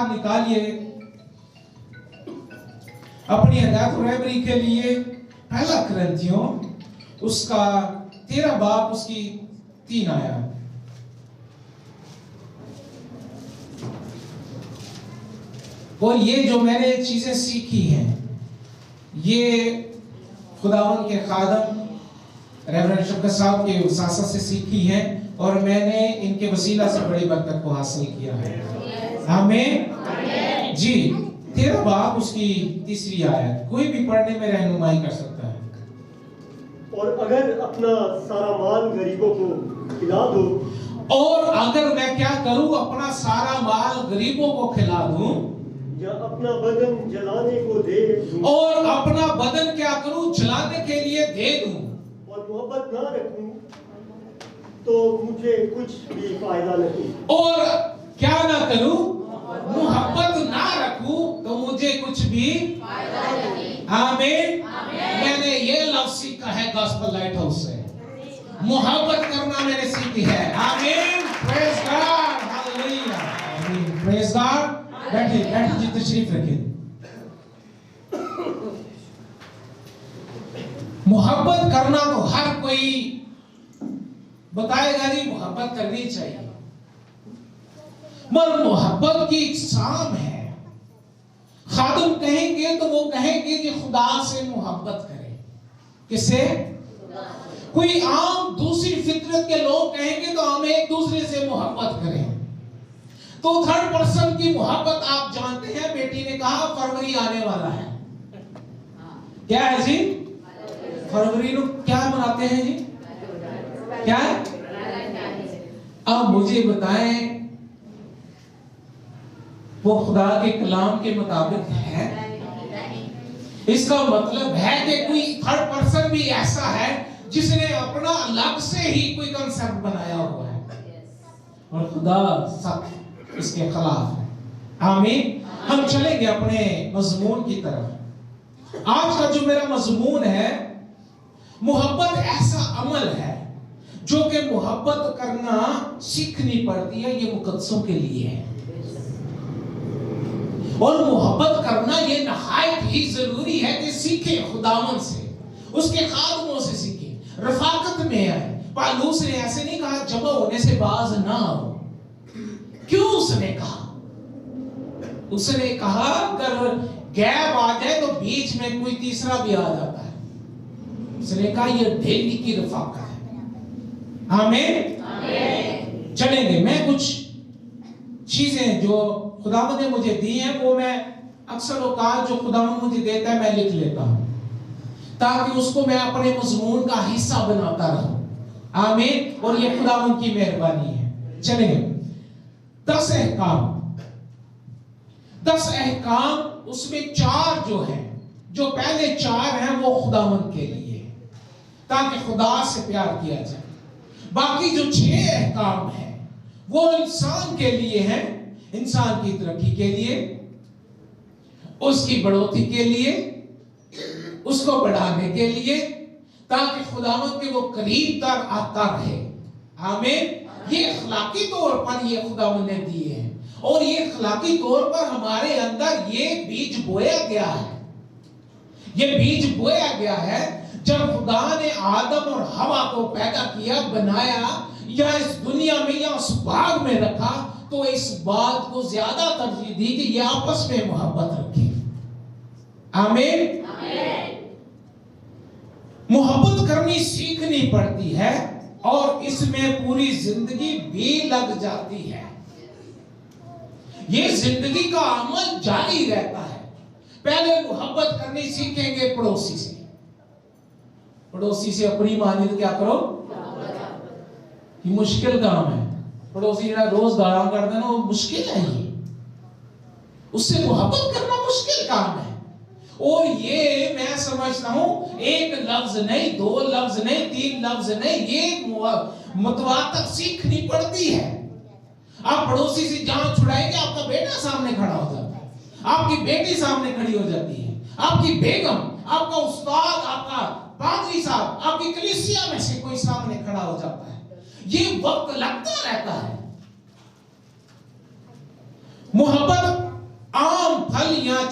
बाहर निकालिए अपनी हदायत और रहबरी के लिए पहला कुरिन्थियों उसका 13 बाब उसकी 3 आयत। और ये जो मैंने चीजें सीखी हैं ये खुदावन के खादम रेवरेंड शफकत साहब के वसासत से सीखी हैं और मैंने इनके वसीला से बड़ी बरकत को हासिल किया है। आमीन जी। 13 बाब उसकी 3 आयत कोई भी पढ़ने में रहनुमाई कर सकता है। और अगर अपना सारा माल गरीबों को खिला दो, और अगर मैं क्या करूं, अपना सारा माल गरीबों को खिला दूं, या अपना बदन जलाने को दे दूं, और अपना बदन क्या करूं, जलाने के लिए दे दूं, और मोहब्बत ना रखूं तो मुझे कुछ भी फायदा नहीं। और क्या ना करूं, मोहब्बत ना रखूं तो मुझे कुछ भी फायदा नहीं। आमीन। मैंने ये लफ्ज सीखा है गॉस्पेल लाइट हाउस से, मोहब्बत करना मैंने सीखी है। आमीन। Praise God. हालेलुया। आमीन। Praise God. बैठिए जी, तशरीफ रखिए। मोहब्बत करना तो हर कोई बताएगा जी मोहब्बत करनी चाहिए, मगर मोहब्बत की इकसाम है। खादिम कहेंगे तो वो कहेंगे कि खुदा से मोहब्बत करें। किसे? कोई आम दूसरी फितरत के लोग कहेंगे तो हम एक दूसरे से मोहब्बत करें। तो थर्ड पर्सन की मोहब्बत आप जानते हैं, बेटी ने कहा फरवरी आने वाला है। क्या है जी? फरवरी को क्या मनाते हैं जी? क्या है? अब मुझे बताएं वो खुदा के कलाम के मुताबिक है? इसका मतलब है कि कोई थर्ड पर्सन भी ऐसा है जिसने अपना अलग से ही कोई कंसेप्ट बनाया हुआ है और खुदा सख्त इसके खिलाफ है। आमीन। हम चलेंगे अपने मजमून की तरफ। आज का जो मेरा मजमून है, मोहब्बत ऐसा अमल है जो कि मोहब्बत करना सीखनी पड़ती है। ये मुकद्दसों के लिए है और मोहब्बत करना ये नहायत ही जरूरी है कि सीखे खुदावन से, उसके खादमों से सीखे, रफाकत में आए। पालूस ने ऐसे नहीं कहा जमा होने से बाज ना हो। क्यों उसने कहा? उसने कहा अगर गैप आ जाए तो बीच में कोई तीसरा भी आ जाता है। उसने कहा ये डेली की रफाकत है। आमीन। चलेंगे, मैं कुछ चीजें जो खुदावंद ने मुझे दी हैं वो मैं अक्सर औकात जो खुदावंद मुझे देता है मैं लिख लेता हूं ताकि उसको मैं अपने मजमून का हिस्सा बनाता रहूं। आमीन। और ये खुदावंद की मेहरबानी है। चलेंगे 10 अहकाम, उसमें 4 जो है, जो पहले 4 हैं वो खुदावंद के लिए ताकि खुदा से प्यार किया जाए। बाकी जो 6 अहकाम है वो इंसान के लिए हैं, इंसान की तरक्की के लिए, उसकी बढ़ोतरी के लिए, उसको बढ़ाने के लिए, ताकि खुदावंद के वो करीब तर आता रहे। आमीन। ये अखलाकी तौर पर ये खुदावंद ने दिए हैं और ये अखलाकी तौर पर हमारे अंदर ये बीज बोया गया है। ये बीज बोया गया है जब खुदा ने आदम और हवा को पैदा किया, बनाया, या इस दुनिया में या उस बाग में रखा, तो इस बात को ज्यादा तरजीह दी कि ये आपस में मोहब्बत रखे। आमीन। मोहब्बत करनी सीखनी पड़ती है और इसमें पूरी जिंदगी भी लग जाती है। ये जिंदगी का अमल जारी रहता है। पहले मोहब्बत करनी सीखेंगे पड़ोसी से। पड़ोसी से अपनी मानी तो क्या करो, ये मुश्किल काम है। पड़ोसी रोज गाला कर देना वो मुश्किल है। ये उससे मोहब्बत करना मुश्किल काम है। और ये मैं समझता हूं एक लफ्ज नहीं, 2 लफ्ज नहीं, 3 लफ्ज नहीं, ये मुतवातर सीखनी पड़ती है। आप पड़ोसी से जान छुड़ाएंगे, आपका बेटा सामने खड़ा हो जाता है, आपकी बेटी सामने खड़ी हो जाती है, आपकी बेगम, आपका उस्ताद, आपका पादरी साहब, आपकी कलीसिया में से कोई सामने खड़ा हो जाता है। ये वक्त लगता रहता है। मोहब्बत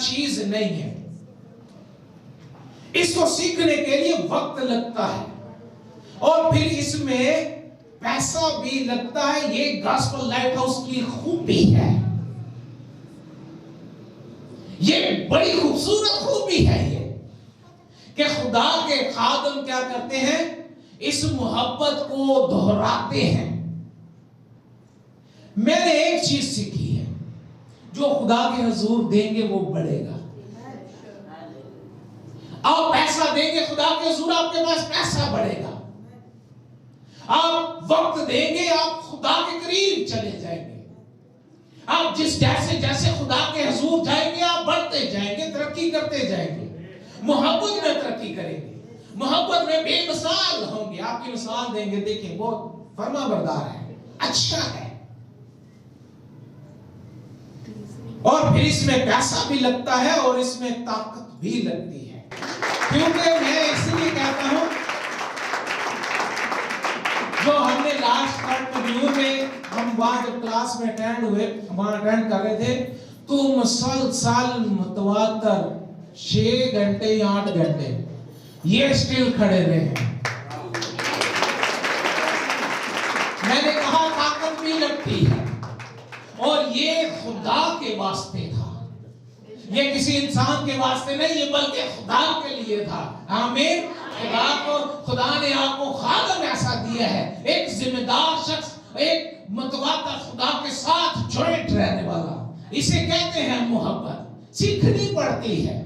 चीज नहीं है। इसको सीखने के लिए वक्त लगता है और फिर इसमें पैसा भी लगता है। ये गॉस्पेल लाइट हाउस की खूबी है, ये बड़ी खूबसूरत खूबी है ये कि खुदा के खादम क्या करते हैं, इस मोहब्बत को दोहराते हैं। मैंने एक चीज सीखी है, जो खुदा के हुजूर देंगे वो बढ़ेगा। आप पैसा देंगे खुदा के हुजूर, आपके पास पैसा बढ़ेगा। आप वक्त देंगे, आप खुदा के करीब चले जाएंगे। आप जिस जैसे जैसे खुदा के हुजूर जाएंगे, आप बढ़ते जाएंगे, तरक्की करते जाएंगे, मोहब्बत में तरक्की करेंगे, मोहब्बत में बेमिसाल होंगे। आपकी मिसाल देंगे, देखिए बहुत फर्माबरदार है, अच्छा है। और फिर इसमें पैसा भी लगता है और इसमें ताकत भी लगती है। क्योंकि मैं इसलिए कहता हूं, जो हमने लास्ट पार्ट रिव्यू में हम वहां जब क्लास में अटेंड हुए, वहां अटेंड कर रहे थे, तो मुसलसल मुतवातर 6 घंटे या 8 घंटे ये स्टिल खड़े रहे हैं। मैंने कहा ताकत भी लगती है और ये खुदा के वास्ते था, ये किसी इंसान के वास्ते नहीं, ये बल्कि खुदा के लिए था। आमीन। खुदा ने आपको खादम ऐसा दिया है, एक जिम्मेदार शख्स, एक मतवाता खुदा के साथ जॉइंट रहने वाला। इसे कहते हैं मोहब्बत, सीखनी पड़ती है।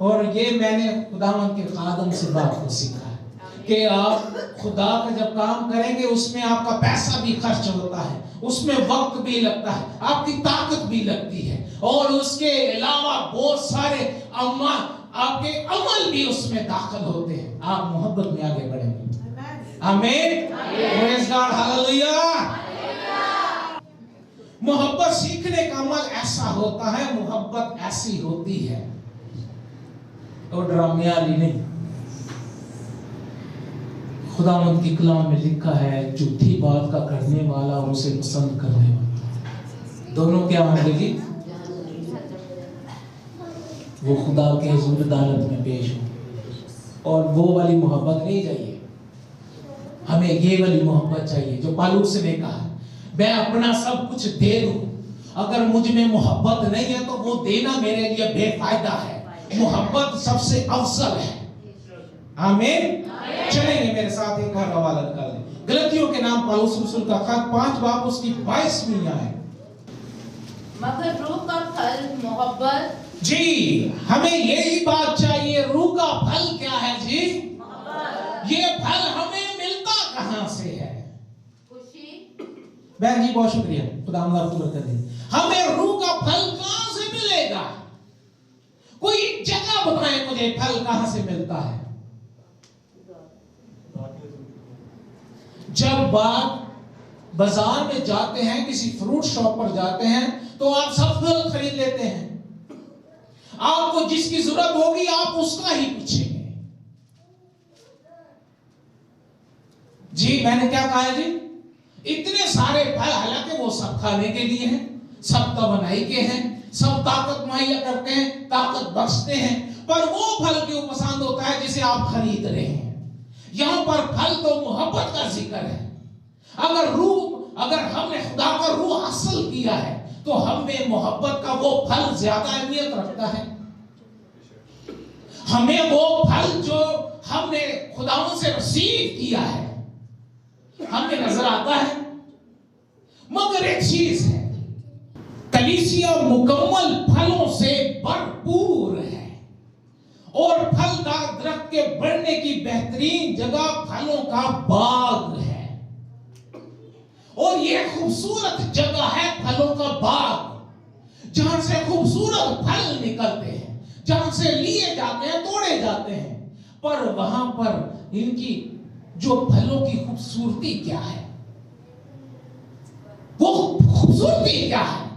और ये मैंने खुदावंद के खादम से बात को सीखा है कि आप खुदा का जब काम करेंगे, उसमें आपका पैसा भी खर्च होता है, उसमें वक्त भी लगता है, आपकी ताकत भी लगती है, और उसके अलावा बहुत सारे आपके अमल भी उसमें दाखिल होते हैं। आप मोहब्बत में आगे बढ़ेंगे। आमीन। Praise God, hallelujah. मोहब्बत सीखने का अमल ऐसा होता है, मोहब्बत ऐसी होती है, तो ड्रामेयाली नहीं। खुदावंद की कलाम में लिखा है, झूठी बात का करने वाला और उसे पसंद करने वाला दोनों क्या होंगे जी? वो खुदा के हुजूर अदालत में पेश हो। और वो वाली मोहब्बत नहीं चाहिए हमें, ये वाली मोहब्बत चाहिए जो पालूस ने कहा, मैं अपना सब कुछ दे दूं, अगर मुझ में मोहब्बत नहीं है तो वो देना मेरे लिए बेफायदा है। मोहब्बत सबसे अफजल है। आमीन। चलेंगे मेरे साथ एक और हवाला कर लें। गलतियों के नाम पौलुस रसूल का खत 5 बाब उसकी 22वीं आयत। मगर रूह का फल मोहब्बत। जी, हमें यही बात चाहिए। रूह का फल क्या है जी? ये फल हमें मिलता कहां से है? खुशी। बहन जी बहुत शुक्रिया, खुदा बरकत दे। हमें रूह का फल कहां से मिलेगा? कोई जगह बताएं मुझे, फल कहां से मिलता है? जब बात बाजार में जाते हैं, किसी फ्रूट शॉप पर जाते हैं, तो आप सब फल खरीद लेते हैं। आपको जिसकी जरूरत होगी आप उसका ही पूछेंगे। जी मैंने क्या कहा है जी? इतने सारे फल, हालांकि वो सब खाने के लिए हैं, सब तवानाई के हैं, सब ताकत मुहैया करते हैं, ताकत बख्शते हैं, पर वो फल क्यों पसंद होता है जिसे आप खरीद रहे हैं? यहां पर फल तो मोहब्बत का जिक्र है। अगर हमने खुदा का रूह हासिल किया है तो हमें मोहब्बत का वो फल ज्यादा अहमियत रखता है। हमें वो फल जो हमने खुदाओं से रिसीव किया है हमें नजर आता है। मगर एक चीज है, कलीसिया मुकम्मल फलों से भरपूर है और फलदार दरख्त के बढ़ने की बेहतरीन जगह फलों का बाग है। और ये खूबसूरत जगह है फलों का बाग, जहां से खूबसूरत फल निकलते हैं, जहां से लिए जाते हैं, तोड़े जाते हैं। पर वहां पर इनकी जो फलों की खूबसूरती क्या है, वो खूबसूरती क्या है?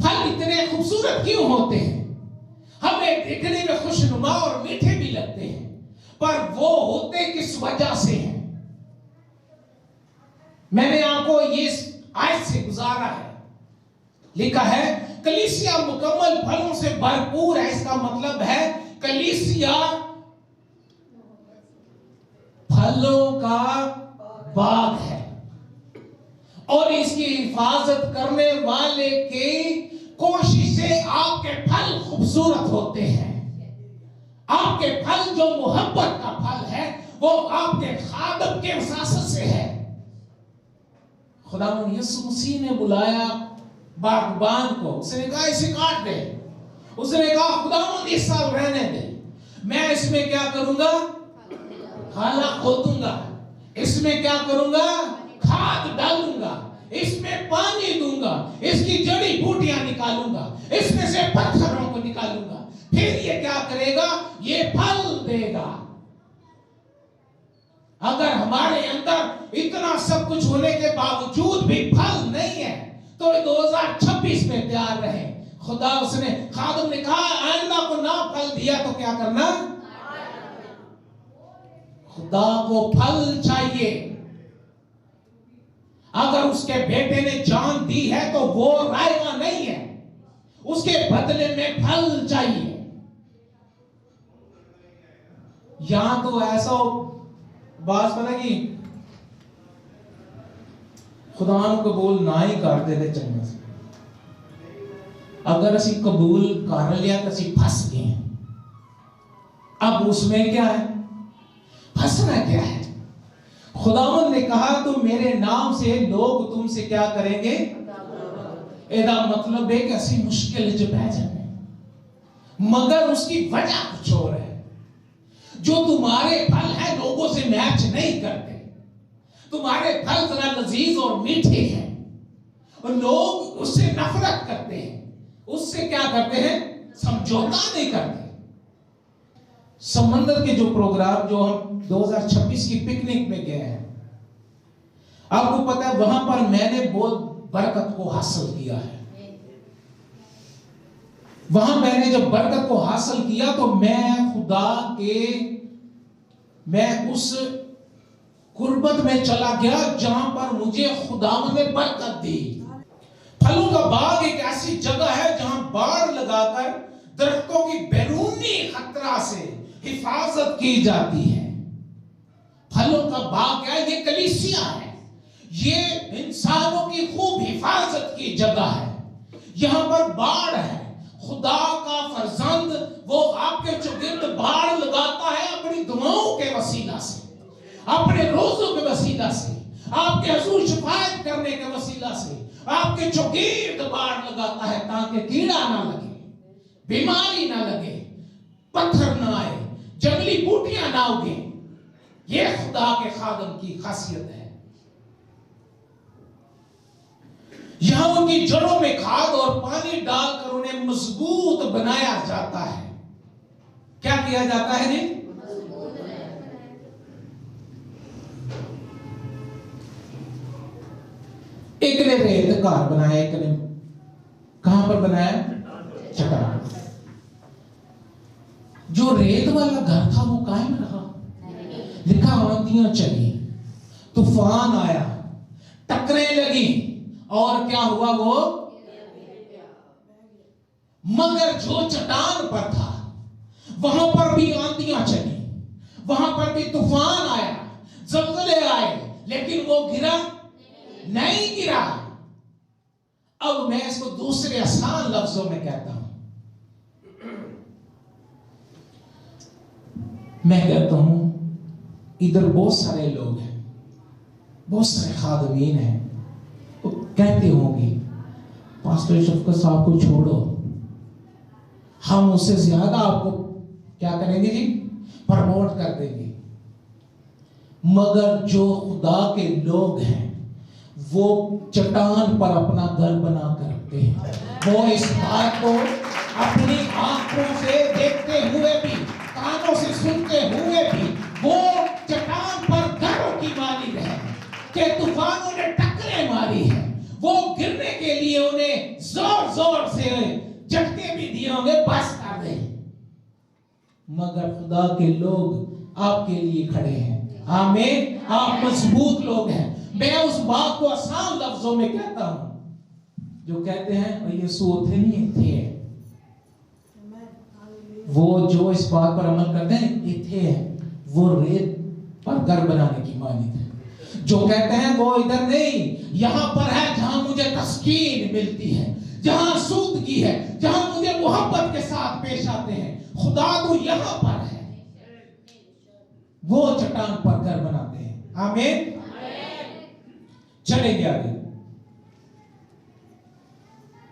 फल इतने खूबसूरत क्यों होते हैं? हमें देखने में खुशनुमा और मीठे भी लगते हैं, पर वो होते किस वजह से हैं? मैंने आपको ये आयत से गुजारा है, लिखा है कलीसिया मुकम्मल फलों से भरपूर है। इसका मतलब है कलीसिया फलों का बाग है और इसकी हिफाजत करने वाले की कोशिश से आपके फल खूबसूरत होते हैं। आपके फल जो मोहब्बत का फल है वो आपके खादम के वसासत से है। खुदावंद यीशु मसीह ने बुलाया बागबान को, उसने कहा इसे काट दे। उसने कहा खुदावंद इस साल रहने दे, मैं इसमें क्या करूंगा, खाला खोदूंगा, इसमें क्या करूंगा, खाद डालूंगा, इसमें पानी दूंगा, इसकी जड़ी बूटियां निकालूंगा, इसमें से पत्थरों को निकालूंगा, फिर ये क्या करेगा, ये फल देगा। अगर हमारे अंदर इतना सब कुछ होने के बावजूद भी फल नहीं है तो 2026 में तैयार रहे। खुदा उसने खादम ने कहा आइंदा को ना फल दिया तो क्या करना, खुदा को फल चाहिए। अगर उसके बेटे ने जान दी है तो वो रायगा नहीं है, उसके बदले में फल चाहिए। यहां तो ऐसा बात बना कि खुदा ਨੂੰ ਕਬੂਲ ਨਾ ਹੀ ਕਰਦੇ ਤੇ ਚੰਗਾ ਸੀ। अगर ਅਸੀਂ कबूल कर लिया तो ਅਸੀਂ फंस गए। अब उसमें क्या है, फंसना क्या है। खुदावंद ने कहा तो मेरे नाम से लोग तुमसे क्या करेंगे, ਇਹਦਾ मतलब है कि ਅਸੀਂ मुश्किल च पै जाएंगे, मगर उसकी वजह कुछ और है। जो तुम्हारे फल हैं लोगों से मैच नहीं करते। तुम्हारे फल जरा लजीज और मीठे हैं और लोग उससे नफरत करते हैं, उससे क्या करते हैं, समझौता नहीं करते। समंदर के जो प्रोग्राम जो हम 2026 की पिकनिक में गए हैं, आपको पता है वहां पर मैंने बहुत बरकत को हासिल किया है। वहां मैंने जब बरकत को हासिल किया तो मैं उस कुर्बत में चला गया जहां पर मुझे खुदावंद ने बरकत दी। फलों का बाग एक ऐसी जगह है जहां बाड़ लगाकर दरख्तों की बैरूनी खतरा से हिफाजत की जाती है। फलों का बाग क्या है, ये कलीसिया है, ये इंसानों की खूब हिफाजत की जगह है। यहां पर बाड़ है, खुदा का फरजंद वो आपके चौगिर्द बाड़ लगाता है अपनी दुआओं के वसीला से, अपने रोजों के वसीला से, आपके हुजूर शिफायत करने के वसीला से आपके चौगिर्द बाड़ लगाता है ताकि कीड़ा ना लगे, बीमारी ना लगे, पत्थर ना आए, जंगली बूटियां ना उगे। ये खुदा के खादम की खासियत है। यहां उनकी जड़ों में खाद और पानी डालकर उन्हें मजबूत बनाया जाता है। क्या किया जाता है जी, एक ने रेत घर बनाया, एक ने कहां पर बनाया, चट्टान। जो रेत वाला घर था वो कायम रहा, लिखा आंधियां चली, तूफान आया, टकरें लगी और क्या हुआ वो, मगर जो चट्टान पर था वहां पर भी आंधियां चली, वहां पर भी तूफान आया, ज़लज़ले आए, लेकिन वो गिरा नहीं गिरा। अब मैं इसको दूसरे आसान लफ्जों में कहता हूं, मैं कहता हूं इधर बहुत सारे लोग हैं, बहुत सारे खादमीन हैं, तो कहते होंगे पास्टर शफकत साहब को छोड़ो, हम उससे ज्यादा आपको क्या करेंगे जी, प्रमोट कर देंगे। मगर जो खुदा के लोग हैं वो चट्टान पर अपना घर बना कर रखते हैं। वो इस बात को अपनी आंखों से देखते हुए भी, कानों से सुनते हुए भी वो चट्टान पर घरों की मालिक है कि तूफानों ने टक्करें मारी है, वो गिरने के लिए उन्हें जोर जोर से झटके भी दिए होंगे, बस कर दे, मगर खुदा के लोग आपके लिए खड़े हैं। आमीन, आप मजबूत लोग हैं। मैं उस बात को आसान लफ्जों में कहता हूं, जो कहते हैं यीशु उठे नहीं थे, वो जो इस बात पर अमल करते हैं इथे है, वो रेत पर घर बनाने की मानित है। जो कहते हैं वो इधर नहीं, यहाँ पर है जहां मुझे तस्कीन मिलती है, जहां सूदगी है, जहां मुझे मोहब्बत के साथ पेश आते हैं। खुदा तो यहाँ पर है, वो चट्टान पर घर बनाते हैं। आमीन। चलेंगे आगे।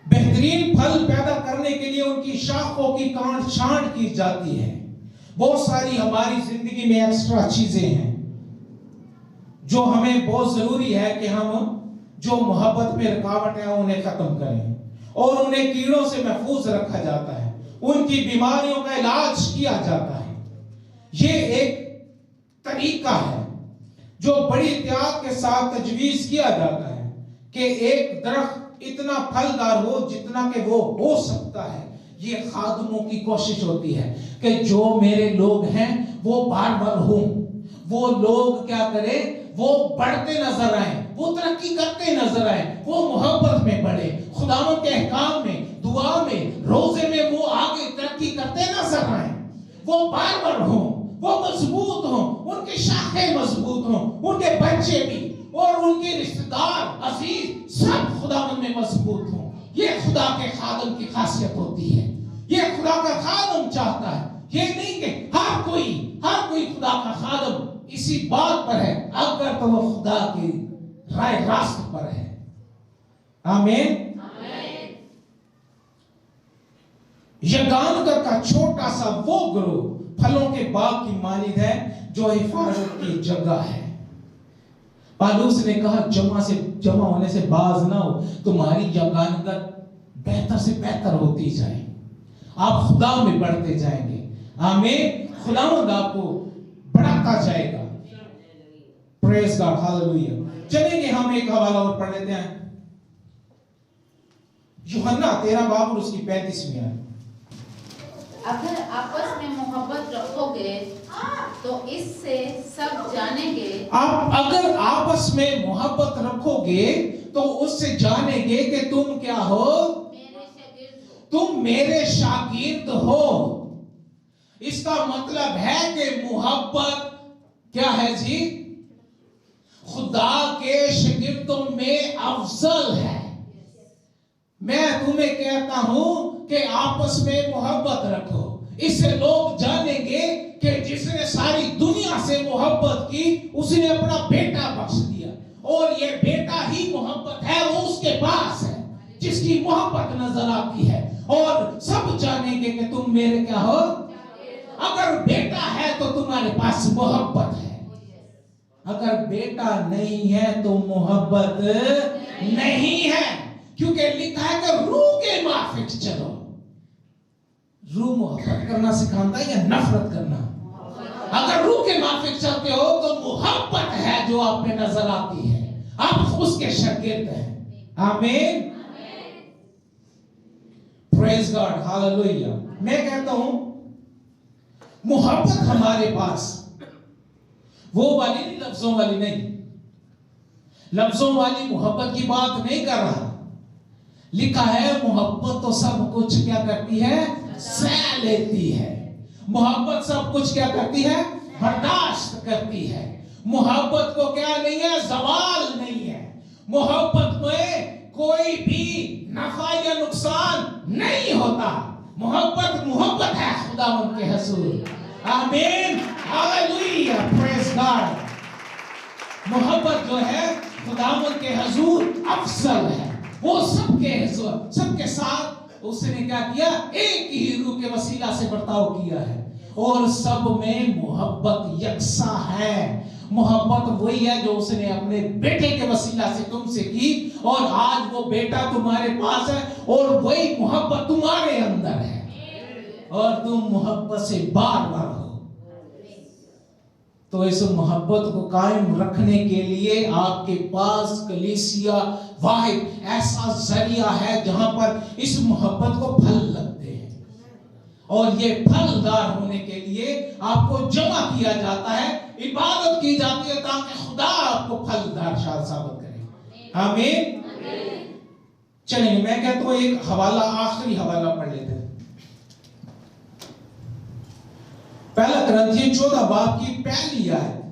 बेहतरीन फल पैदा करने के लिए उनकी शाखों की काट छांट की जाती है। बहुत सारी हमारी जिंदगी में एक्स्ट्रा चीजें हैं जो हमें बहुत जरूरी है कि हम जो मोहब्बत में रुकावट है उन्हें खत्म करें, और उन्हें कीड़ों से महफूज रखा जाता है, उनकी बीमारियों का इलाज किया जाता है। ये एक तरीका है जो बड़ी एहतियात के साथ तजवीज किया जाता है कि एक दरख्त इतना फलदार हो जितना कि वो हो सकता है। ये खादमों की कोशिश होती है कि जो मेरे लोग हैं वो बार बार हों, वो लोग क्या करें, वो बढ़ते नजर आए, वो तरक्की करते नजर आए, वो मोहब्बत में बढ़े, खुदावंद के अहकाम में, दुआ में, रोजे में वो आगे तरक्की करते नजर आए, वो बार बार हों, वो मजबूत हों, उनकी शाखें मजबूत हों, उनके बच्चे भी और उनके रिश्तेदार अजीज सब खुदावंद में मजबूत हों। ये खुदा के खादम की खासियत होती है। ये खुदा का खादम चाहता है। ये नहीं कि हर कोई खुदा का खादम इसी बात पर है, अगर तो वो खुदा के राय रास्त पर है। आमीन। यगान का छोटा सा वो ग्रोह फलों के बाग की मालिक है जो हिफाजत की जगह है। पालूस ने कहा जमा होने से बाज ना हो, तुम्हारी यगानगत बेहतर से बेहतर होती जाए, आप खुदा में बढ़ते जाएंगे। आमीन। खुदावंद आपको बढ़ाता जाएगा। Praise God, hallelujah. चलेंगे हम एक हवाला और पढ़ लेते हैं, यूहन्ना 13 बाब और उसकी 35वीं आयत। अगर आपस में मोहब्बत रखोगे तो इससे सब जानेंगे। आप अगर आपस में मोहब्बत रखोगे तो उससे जानेंगे कि तुम क्या हो, मेरे शागिर्द हो। तुम मेरे शागिर्द हो। इसका मतलब है कि मोहब्बत क्या है जी, खुदा के शागिर्दों में अफजल है। मैं तुम्हें कहता हूं कि आपस में मोहब्बत रखो, इससे लोग जानेंगे कि जिसने सारी दुनिया से मोहब्बत की उसने अपना बेटा बख्श दिया, और ये बेटा ही मोहब्बत है, वो उसके पास है जिसकी मोहब्बत नजर आती है। और सब जानेंगे कि तुम मेरे क्या हो, अगर बेटा है तो तुम्हारे पास मोहब्बत है, अगर बेटा नहीं है तो मोहब्बत नहीं है। क्योंकि लिखा है कि रूह के माफिक चलो। रूह मोहब्बत करना सिखाता है या नफरत करना? अगर रूह के माफिक चलते हो तो मोहब्बत है जो आप पे नजर आती है, आप उसके शागिर्द हैं। आमीन। Praise God, hallelujah. मैं कहता हूं मोहब्बत हमारे पास वो वाली नहीं, लफ्जों वाली नहीं, लफ्जों वाली मोहब्बत की बात नहीं कर रहा। लिखा है मोहब्बत तो सब कुछ क्या करती है, सह लेती है। मोहब्बत सब कुछ क्या करती है, बर्दाश्त करती है। मोहब्बत को क्या नहीं है, जवाल नहीं है। मोहब्बत में कोई भी नफा या नुकसान नहीं होता। मोहब्बत है खुदावंद के हुजूर। आमीन, हालेलुया, प्रेज गॉड। मोहब्बत जो है खुदावंद के हुजूर अफजल है। वो सबके साथ उसने क्या किया, एक ही रूह के वसीला से बर्ताव किया है, और सब में मोहब्बत यकसा है। मोहब्बत वही है जो उसने अपने बेटे के वसीला से तुमसे की, और आज वो बेटा तुम्हारे पास है, और वही मोहब्बत तुम्हारे अंदर है, और तुम मोहब्बत से बार बार हो। तो इस मोहब्बत को कायम रखने के लिए आपके पास कलीसिया वाहिद ऐसा जरिया है जहां पर इस मोहब्बत को फल लगते हैं, और ये फलदार होने के लिए आपको जमा किया जाता है, इबादत की जाती है, ताकि खुदा आपको फलदार साबित करे। आमीन। चलिए मैं कहता हूं एक हवाला, आखिरी हवाला पढ़ लेते हैं। पहला कुरिन्थियों 14 बाब की पहली आयत।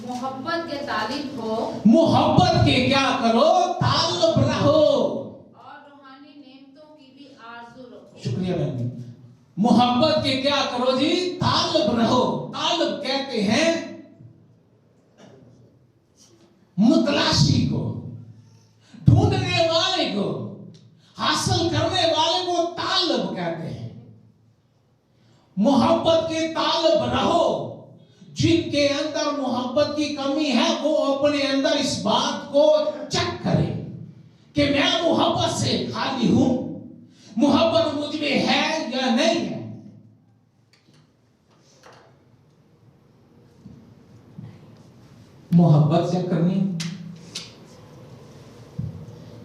मोहब्बत के तालिब हो मोहब्बत के क्या करो, ताल्लुक रहो, और रूहानी नेमतों की भी आरज़ू रखो। शुक्रिया बहन। मोहब्बत के क्या करो जी, ताल्लुक रहो। ताल्लुक कहते हैं मुतलाशी को, ढूंढने वाले को, हासिल करने वाले को ताल्लुक कहते हैं। मोहब्बत के ताल्लुक रहो। जिनके अंदर मोहब्बत की कमी है वो अपने अंदर इस बात को चेक करें कि मैं मोहब्बत से खाली हूं, मोहब्बत मुझ में है या नहीं है। मोहब्बत चेक करनी।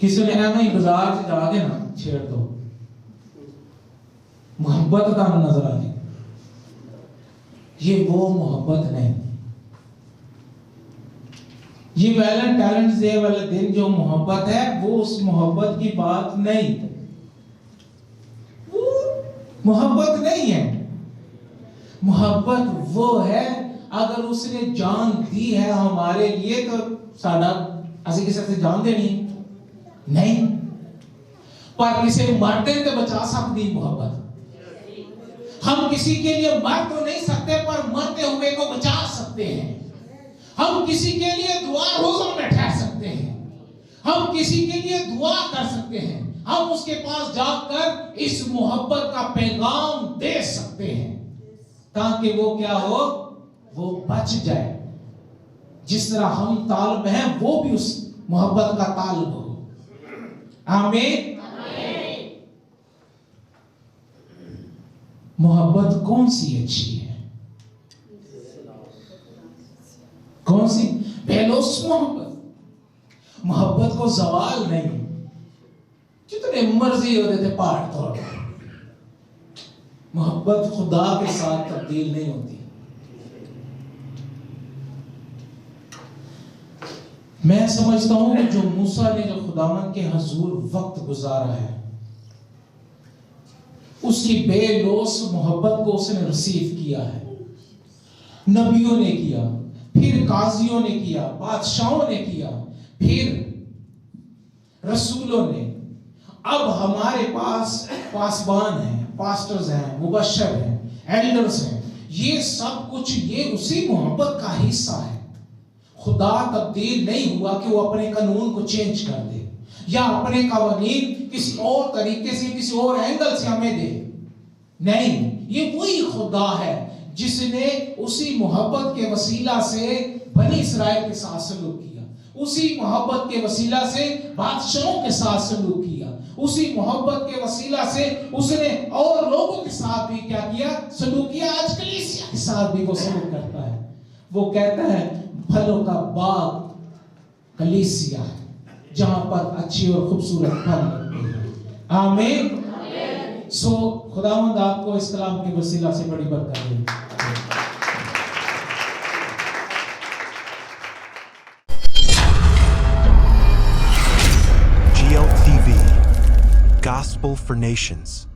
किसी ने ऐसा ही बाजार से जाके ना छेड़ दो, मोहब्बत का नजर आ जाए, ये वो मोहब्बत नहीं। ये वैलेंटाइन्स डे वाले दिन जो मोहब्बत है वो उस मोहब्बत की बात नहीं, वो मोहब्बत नहीं है। मोहब्बत वो है अगर उसने जान दी है हमारे लिए तो साडा असि किसी से जान देनी नहीं, पर किसी मरते तो बचा सकती मोहब्बत। हम किसी के लिए मर तो नहीं सकते पर मरते हुए को बचा सकते हैं। हम किसी के लिए दुआ रोज़ों में ठहर सकते हैं, हम किसी के लिए दुआ कर सकते हैं, हम उसके पास जाकर इस मोहब्बत का पैगाम दे सकते हैं ताकि वो क्या हो, वो बच जाए। जिस तरह हम तालब हैं वो भी उस मोहब्बत का तालब हो। आमीन। मोहब्बत कौन सी अच्छी है, कौन सी बेलोस मोहब्बत। मोहब्बत को जवाल नहीं, जितने मर्जी होते थे पहाड़ तोड़। मोहब्बत खुदा के साथ तब्दील नहीं होती। मैं समझता हूं कि जो मूसा ने जो खुदावंद के हजूर वक्त गुजारा है उसकी बेलोस मोहब्बत को उसने रिसीव किया है। नबियों ने किया, फिर काजियों ने किया, बादशाहों ने किया, फिर रसूलों ने। अब हमारे पास पासबान हैं, पास्टर्स हैं, मुबशर हैं, एल्डर्स हैं। ये सब कुछ ये उसी मोहब्बत का हिस्सा है। खुदा तब्दील नहीं हुआ कि वो अपने कानून को चेंज कर दे या अपने कवानीन किसी और तरीके से किसी और एंगल से हमें दे। नहीं, ये वही खुदा है जिसने उसी मोहब्बत के वसीला से बनी इस्राएल के साथ सलूक किया, उसी मोहब्बत के वसीला से बादशाहों के साथ सलूक किया, उसी मोहब्बत के वसीला से उसने और लोगों के साथ भी क्या किया, सलूक किया। आज कलीसिया के साथ भी वो सलूक करता है। वो कहता है फलों का बाग कलीसिया है जहां पर अच्छी और खूबसूरत फल लगते हैं। आमीन। सो खुदावंद आपको इस कलाम के वसीला से बड़ी बरकत दे। GLTV, Gospel for Nations.